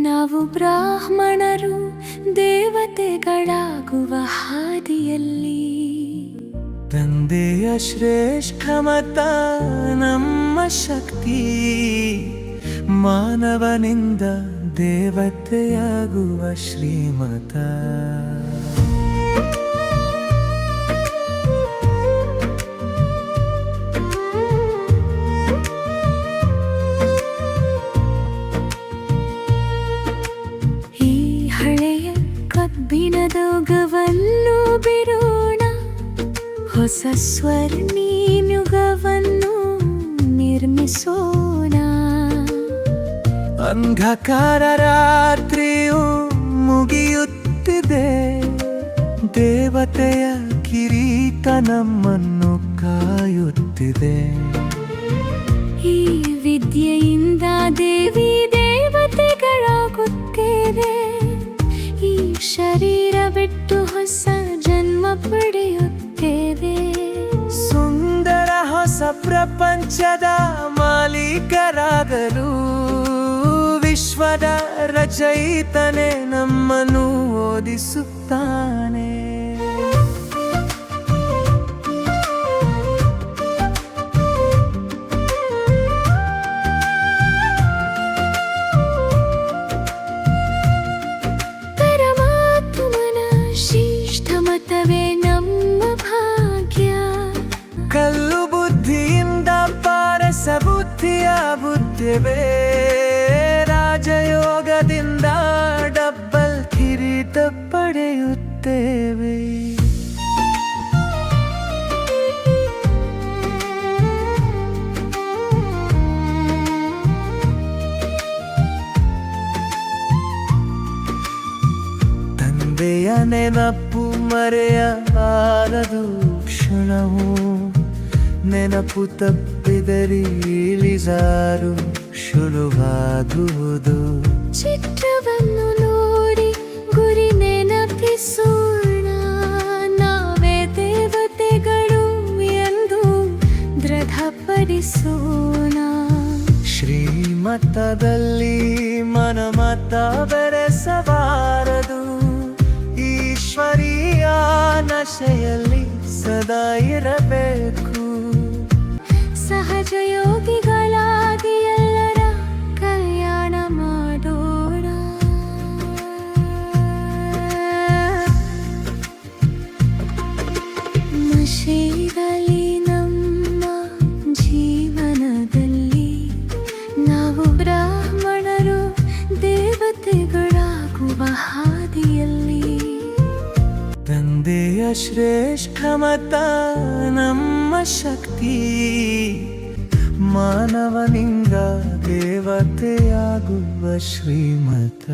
ನಾವು ಬ್ರಾಹ್ಮಣರು ದೇವತೆಗಳಾಗುವ ಹಾದಿಯಲ್ಲಿ ತಂದೆಯ ಶ್ರೇಷ್ಠ ಮತ ನಮ್ಮ ಶಕ್ತಿ, ಮಾನವನಿಂದ ದೇವತೆಯಾಗುವ ಶ್ರೀಮತ. ಈ ಹಳೆಯ ಕಬ್ಬಿಣದೊಗವನ್ನು ಬಿಡೋಣ, ಹೊಸ ಸ್ವರ್ಣೀಯುಗವನ್ನು ನಿರ್ಮಿಸೋಣ. ಅಂಧಕಾರ ರಾತ್ರಿಯು ಮುಗಿಯುತ್ತಿದೆ, ದೇವತೆಯ ಕಿರೀಟ ನಮ್ಮನ್ನು ಕಾಯುತ್ತಿದೆ. ಈ ವಿದ್ಯೆಯಿಂದ ದೇವಿ ದೇವತೆಗಳಾಗುತ್ತೇವೆ, ಈ ಶರೀರ ಬಿಟ್ಟು ಹೊಸ ಜನ್ಮ ಪಡೆಯುತ್ತೇವೆ. ಸುಂದರ ಹೊಸ ಪ್ರಪಂಚದ ಮಾಲೀಕರಾಗಲು ವಿಶ್ವದ ರಚಯಿತನೇ ನಮ್ಮನ್ನು ಓದಿಸುತ್ತಾನೆ. ಪರಮಾತ್ಮನ ಶ್ರೇಷ್ಠ ಮತವೇ ನಮ್ಮ ಭಾಗ್ಯ. ಕಲ್ಲು ಬುದ್ಧಿಯಿಂದ ಪಾರಸ ಬುದ್ಧಿಯಾಗುತ್ತೇವೆ, ರಾಜಯೋಗದಿಂದ ಡಬ್ಬಲ್ ಕಿರೀಟ ಪಡೆಯುತ್ತೇವೆ. ತಂದೆಯ ನೆನಪು ಮರೆಯಬಾರದು ಕ್ಷಣವು, ನೆನಪು ತಪ್ಪಿದರೆ ಇಳಿಜಾರು ಶುರುವಾಗುವುದು. ಚಿತ್ರವನ್ನು ನೋಡಿ ಗುರಿ ನೆನಪಿಸೋಣ, ನಾವೇ ದೇವತೆಗಳು ಎಂದು ದೃಢಪಡಿಸೋಣ. ಶ್ರೀಮತದಲ್ಲಿ ಮನಮತ ಬೆರೆಸಬಾರದು, ಈಶ್ವರೀಯ ನಶೆಯಲ್ಲಿ ಸದಾ ಇರಬೇಕು. ಸಹಜ ಯೋಗಿಗಳಾಗಿ ಎಲ್ಲರ ಕಲ್ಯಾಣ ಮಾಡೋಣ. ನಶೆಯಲ್ಲಿ ನಮ್ಮ ಜೀವನದಲ್ಲಿ ನಾವು ಬ್ರಾಹ್ಮಣರು ದೇವತೆಗಳಾಗುವ ಹಾದಿಯಲ್ಲಿ. ತಂದೆಯ ಶ್ರೇಷ್ಠ ಮತ ನಮ್ಮ ಶಕ್ತಿ, ಮಾನವನಿಂದ ದೇವತೆಯಾಗುವ ಶ್ರೀಮತ.